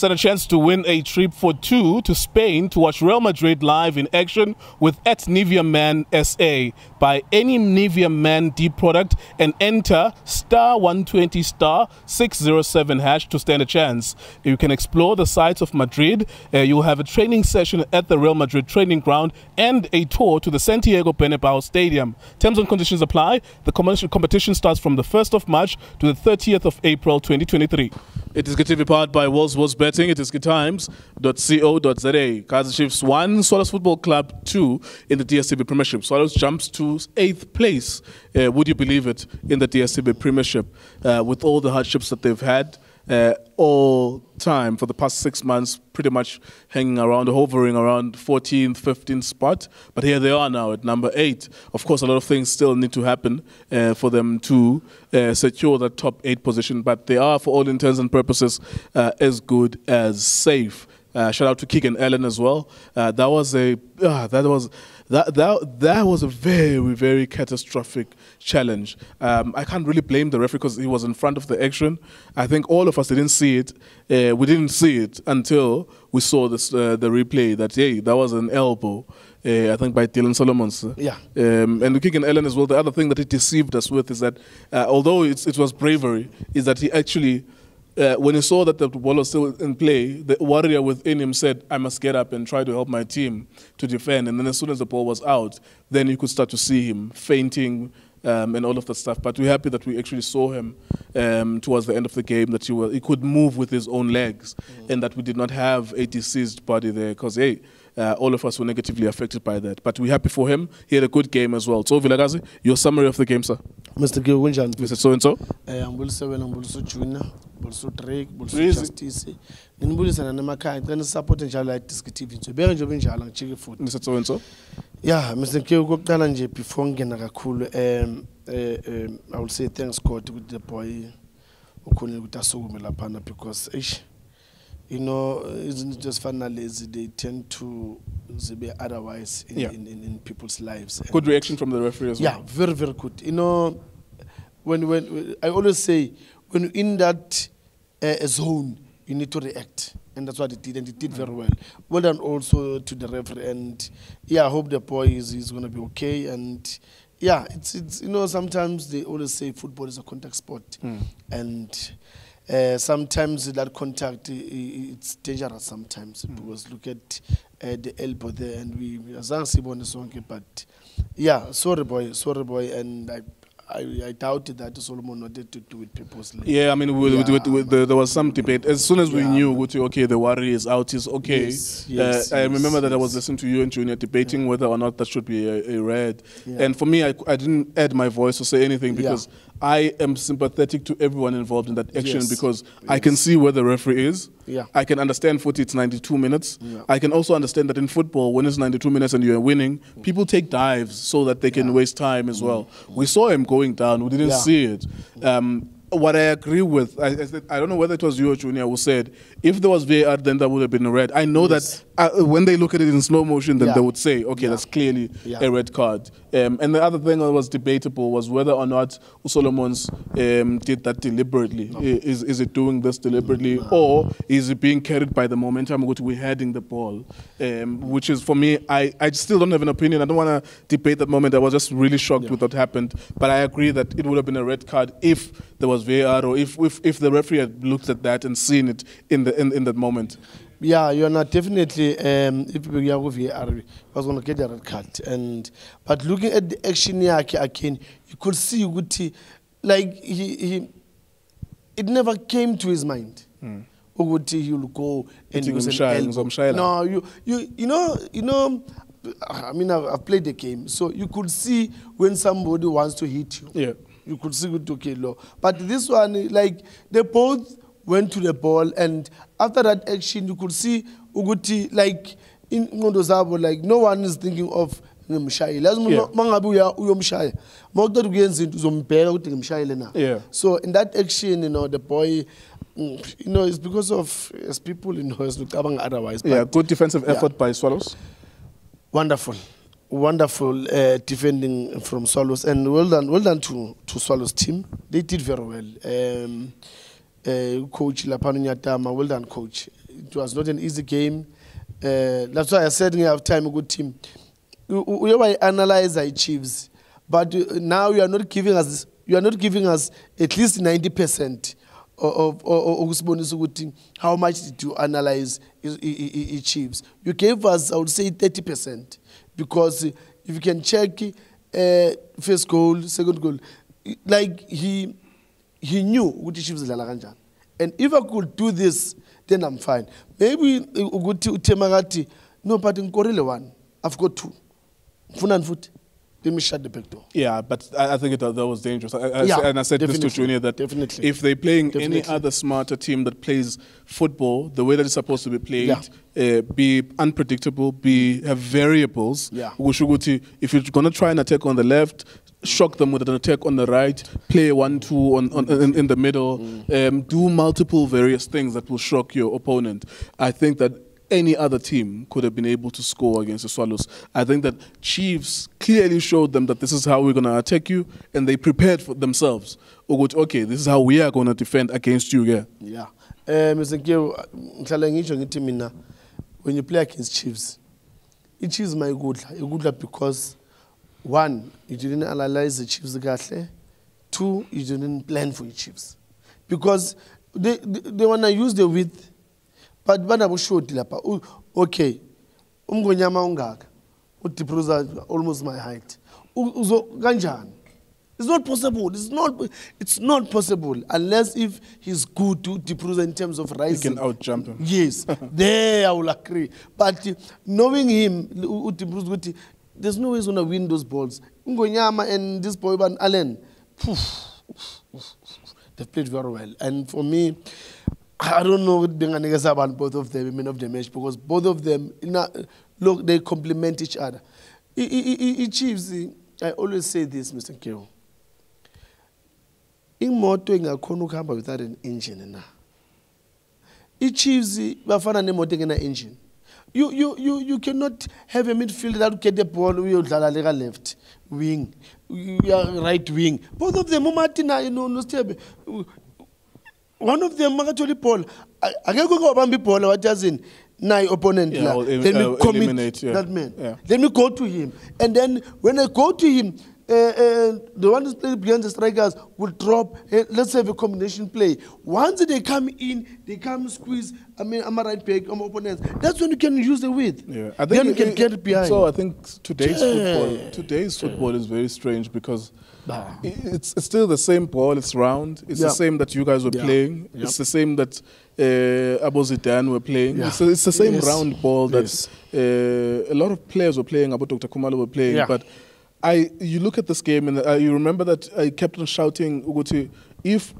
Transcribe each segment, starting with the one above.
stand a chance to win a trip for 2 to Spain to watch Real Madrid live in action with @NiveaMan SA. Buy any Nivea Man D product and enter *120 *607 hash to stand a chance. You can explore the sights of Madrid. You will have a training session at the Real Madrid training ground and a tour to the Santiago Bernabeu Stadium. Terms and conditions apply. The competition starts from the 1st of March to the 30th of April 2023. iDiskiTV powered by World's Betting. iDiskiTimes.co.za. Kaizer Chiefs 1, Swallows Football Club 2 in the DStv Premiership. Swallows jumps to 8th place. Would you believe it, in the DStv Premiership with all the hardships that they've had all time for the past 6 months, pretty much hanging around, hovering around 14th, 15th spot. But here they are now at number 8. Of course, a lot of things still need to happen for them to secure that top 8 position. But they are, for all intents and purposes, as good as safe. Shout out to Keegan, Allan as well. That was a very, very catastrophic challenge. I can't really blame the referee because he was in front of the action. I think all of us didn't see it. We didn't see it until we saw this, the replay that, hey, that was an elbow. I think by Dylan Solomons. Yeah. And Keegan Allan as well. The other thing that he deceived us with is that although it was bravery, is that he actually, when he saw that the ball was still in play, the warrior within him said, I must get up and try to help my team to defend. And then as soon as the ball was out, then you could start to see him fainting and all of that stuff. But we're happy that we actually saw him towards the end of the game, that he could move with his own legs and that we did not have a deceased body there because, hey, all of us were negatively affected by that. But we're happy for him. He had a good game as well. Tso Vilakazi, your summary of the game, sir. Mr. Keegan, Mr. So-and-so? I'm also Junior, also Drake, also Justice. I'm also support iDiskiTV. Mr. So-and-so? Yeah, Mr. Keegan, before I will say thanks God with the boy because you know, isn't just finally they tend to be otherwise in people's lives. Good reaction from the referee as well. Yeah, very, very good. You know, when I always say, when you're in that zone, you need to react. And that's what it did, and it did very well. Well done also to the referee. And yeah, I hope the boy is going to be okay. And yeah, it's you know, sometimes they always say football is a contact sport. And sometimes that contact, it's dangerous sometimes because look at the elbow there, and we but yeah, sorry boy, and I doubted that Solomon wanted to do it purposely. Yeah, I mean, there was some debate. As soon as we knew, okay, the worry is out, is okay. Yes, I remember that I was listening to you and Junior debating whether or not that should be a red. And for me, I didn't add my voice or say anything because I am sympathetic to everyone involved in that action because I can see where the referee is. I can understand it's 92 minutes. I can also understand that in football, when it's 92 minutes and you're winning, people take dives so that they can waste time as well. We saw him going down. We didn't see it. What I agree with, I said, I don't know whether it was you or Junior who said, if there was VAR, then that would have been a red. I know that when they look at it in slow motion, then they would say, okay, that's clearly a red card. And the other thing that was debatable was whether or not Solomons did that deliberately. No. Is it doing this deliberately, or is it being carried by the momentum which we're heading the ball? Which is, for me, I still don't have an opinion. I don't want to debate that moment. I was just really shocked with what happened. But I agree that it would have been a red card if there was VAR, or if the referee had looked at that and seen it in that moment. Yeah, you're not definitely. If we are with VAR, I was going to get a red card. But looking at the action here again, you could see like it never came to his mind. He will go and use an elbow. No, you know. I mean, I've played the game, so you could see when somebody wants to hit you. Yeah. You could see it okay low. But this one, like, they both went to the ball, and after that action, you could see Uguti, like, in Mondozabo, like, no one is thinking of Mshai. So in that action, you know, the boy, you know, it's because of, as people, you know, it's otherwise. Yeah, good defensive effort by Swallows. Wonderful. Wonderful defending from Swallows, and well done to Swallows team. They did very well. coach lapha Nyatama. Well done, coach. It was not an easy game. That's why I said in half time, a good team. We analyze our Chiefs, but now you are not giving us at least 90% of how much did you analyze Chiefs. You gave us, I would say, 30%, because if you can check first goal, second goal, like he knew what the Chiefs did. And if I could do this, then I'm fine. Maybe Temagati, no, but in Korile one, I've got 2. Funan foot. Let me shut the back door. Yeah, but I think that was dangerous. And I said this to Junior, that if they're playing any other smarter team that plays football the way that it's supposed to be played, be unpredictable, have variables. If you're going to try and attack on the left, shock them with an attack on the right, play 1-2 in the middle, do multiple various things that will shock your opponent. I think that any other team could have been able to score against the Swallows. I think that Chiefs clearly showed them that this is how we're going to attack you, and they prepared for themselves. Okay, this is how we are going to defend against you. Yeah. Mr. Nkeo, when you play against Chiefs, it is my good because 1, you didn't analyze the Chiefs. 2, you didn't plan for the Chiefs, because they want to use the width. But bana bushoti lapha, okay, umngonyama ungaka, uDipruza almost my height. Uzo kanjani? It's not possible. It's not possible unless if he's good to Dipruza in terms of rising. He can outjump him. Yes, there I will agree. But knowing him, Dipruza, there's no way he's gonna win those balls. Umngonyama and this boy Allan, they've played very well. And for me, I don't know what about both of them, men of the match, because both of them, look, they complement each other. Chiefs, I always say this, Mr. Nkeo. In moto ingakhona ukuhamba without an engine na. Chiefs bafana nemoto engena engine. You cannot have a midfielder that will get the ball uyodlala left wing, right wing. Both of them, Martina, no step. One of them, actually, Paul, I can't go about Paul, what does in my opponent. Let me commit that man. Let me go to him. And then when I go to him, the one who's playing behind the strikers will drop. Let's have a combination play. Once they come in, they come squeeze. I'm a right back, I'm opponents. That's when you can use the width. I think then you can get behind. So I think today's football is very strange, because it's still the same ball. It's round. It's the same that you guys were playing. It's the same that Abu Zidane were playing. It's the same round ball that a lot of players were playing. Abu Dr. Kumalo were playing. But you look at this game, and you remember that I kept on shouting, Uguti, if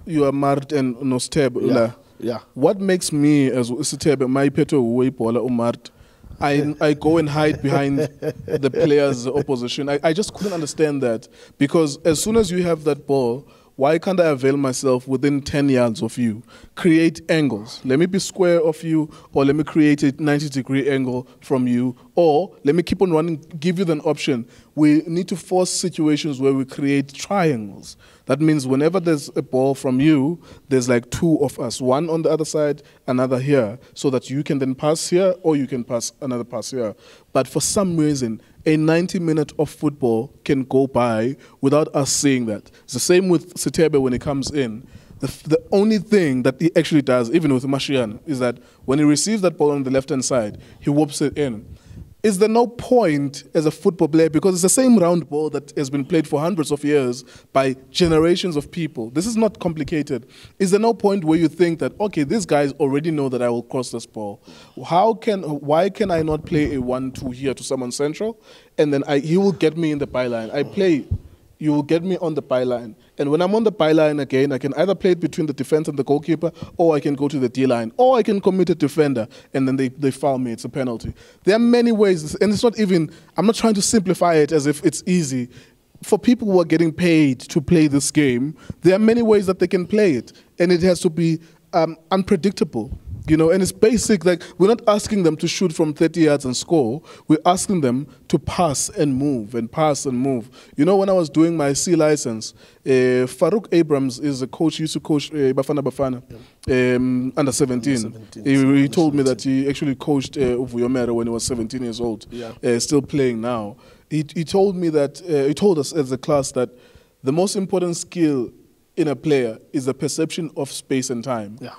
you are Mart and Nosteb, what makes me as Sitebe, my peto way Paula Mart, I go and hide behind the players' opposition. I just couldn't understand that, because as soon as you have that ball, why can't I avail myself within 10 yards of you? Create angles. Let me be square of you, or let me create a 90-degree angle from you, or let me keep on running, give you an option. We need to force situations where we create triangles. That means whenever there's a ball from you, there's like 2 of us, one on the other side, another here, so that you can then pass here, or you can pass another pass here. But for some reason, a 90-minute of football can go by without us seeing that. It's the same with Sitebe when he comes in. The only thing that he actually does, even with Mashian, is that when he receives that ball on the left-hand side, he whoops it in. Is there no point as a football player, because it's the same round ball that has been played for hundreds of years by generations of people? This is not complicated. Is there no point where you think that, okay, these guys already know that I will cross this ball? Why can I not play a 1-2 here to someone central, and then he will get me in the byline? You will get me on the byline. And when I'm on the byline again, I can either play it between the defense and the goalkeeper, or I can go to the D-line, or I can commit a defender, and then they foul me. It's a penalty. There are many ways, and it's not even, I'm not trying to simplify it as if it's easy. For people who are getting paid to play this game, there are many ways that they can play it, and it has to be unpredictable. You know, and it's basic. Like, we're not asking them to shoot from 30 yards and score. We're asking them to pass and move and pass and move. You know, when I was doing my C license, Farouk Abrams is a coach. He used to coach Bafana under 17. He told me that he actually coached Uvuyomera when he was 17 years old, still playing now. He told me that, he told us as a class that the most important skill in a player is the perception of space and time. Yeah.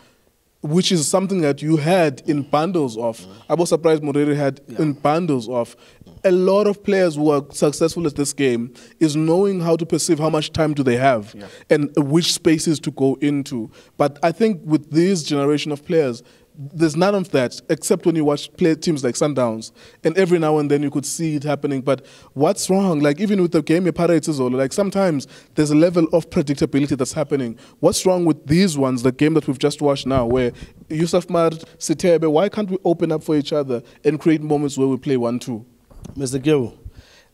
Which is something that you had in bundles of. I was surprised Moreri had in bundles of. A lot of players who are successful at this game is knowing how to perceive how much time do they have and which spaces to go into. But I think with this generation of players, there's none of that, except when you watch teams like Sundowns, and every now and then you could see it happening. But what's wrong? Like, even with the game Pirates, like, sometimes there's a level of predictability that's happening. What's wrong with these ones, the game that we've just watched now, where Yusuf Mart, Sitebe, why can't we open up for each other and create moments where we play 1-2? Mr. Geo,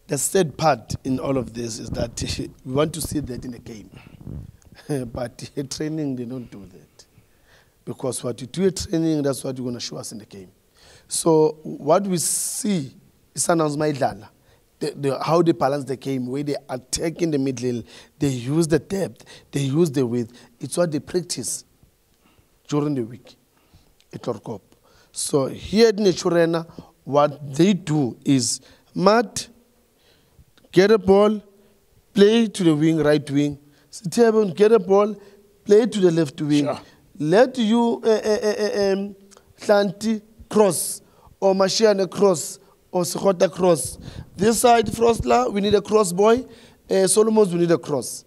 the sad part in all of this is that we want to see that in the game. But training, they don't do that. Because what you do at training, that's what you're going to show us in the game. So what we see is how they balance the game, where they attack in the middle, they use the depth, they use the width. It's what they practice during the week at Orkop. So here at Naturena, what they do is, Matt, get a ball, play to the wing, right wing. Sitebon, get a ball, play to the left wing. Sure. Let you Hlanti cross, or Mashiane cross, or Sekota cross. This side, Frostla, we need a cross boy. Solomons, we need a cross.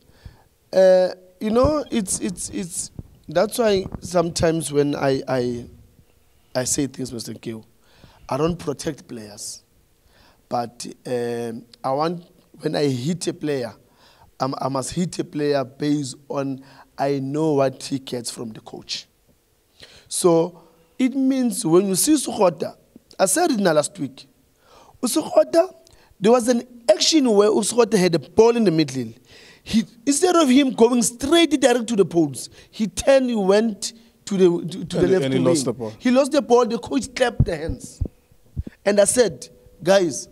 You know, it's that's why sometimes when I say things, Mr. Keo, I don't protect players. But when I hit a player, I must hit a player based on I know what he gets from the coach. So it means when you see Sukhota, I said it last week, Sukhota, there was an action where Sukhota had a ball in the middle. Instead of him going straight direct to the poles, he went to the left and he lost the ball. He lost the ball, the coach clapped the hands. And I said, guys,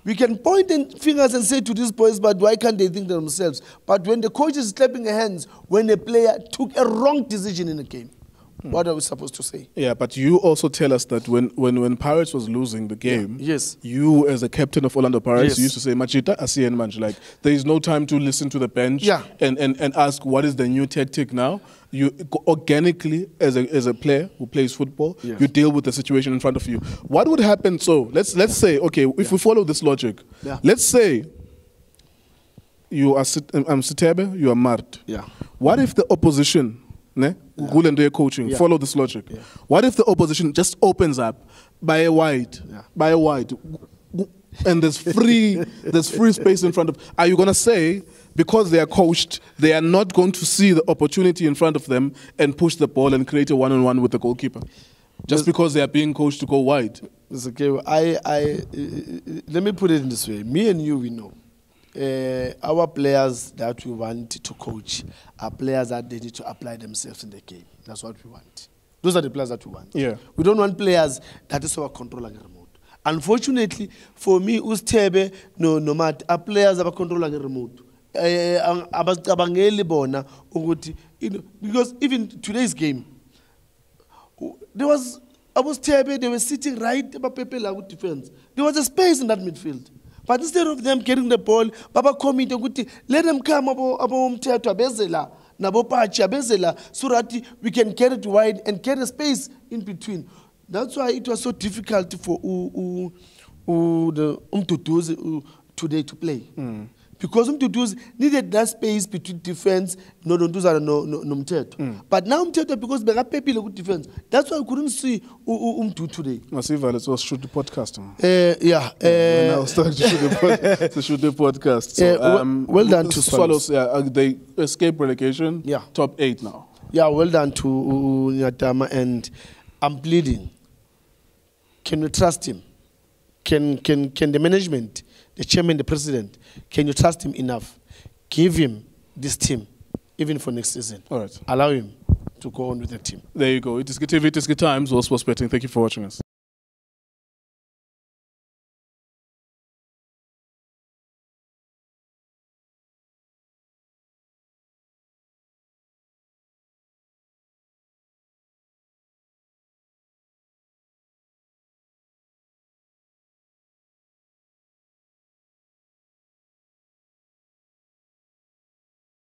we can point fingers and say to these boys, but why can't they think themselves? But when the coach is clapping their hands, when a player took a wrong decision in the game, what are we supposed to say? Yeah, but you also tell us that when Pirates was losing the game, you as a captain of Orlando Pirates, you used to say, Machita, Asien Manj, like, there is no time to listen to the bench and ask what is the new tactic now. You organically, as a player who plays football, you deal with the situation in front of you. What would happen? So let's say, okay, if we follow this logic, let's say you are Sitebe, you are Mart. What if the opposition, coaching, follow this logic? What if the opposition just opens up by a wide, and there's free space in front of? Are you gonna say, because they are coached, they are not going to see the opportunity in front of them and push the ball and create a one-on-one with the goalkeeper, just because they are being coached to go wide? It's okay. Let me put it in this way. Me and you, we know. Our players that we want to coach are players that they need to apply themselves in the game. That's what we want. Those are the players that we want. Yeah. We don't want players that is our controlling remote. Unfortunately, for me, Ustebe, no matter, are players that are controlling the remote. Because even today's game, they were sitting right above Pepe with defense. There was a space in that midfield. But instead of them getting the ball, Baba commit, let them come bezela, so that we can carry it wide and carry space in between. That's why it was so difficult for the today to play. Because Mtutu's needed that space between defense, no Mteto. But now Mteto, because they have people with defense, that's why I couldn't see Mtutu today. Masiva, let's shoot the podcast. Now starting to shoot the podcast. So, well done to Swallows. They escape relegation. Top 8 now. Yeah, well done to Nyatama, and I'm pleading. Can you trust him? Can the management, the chairman, the president, can you trust him enough? Give him this team, even for next season. All right. Allow him to go on with the team. There you go. iDiskiTV, iDiski Times, or Sports Betting. Thank you for watching us.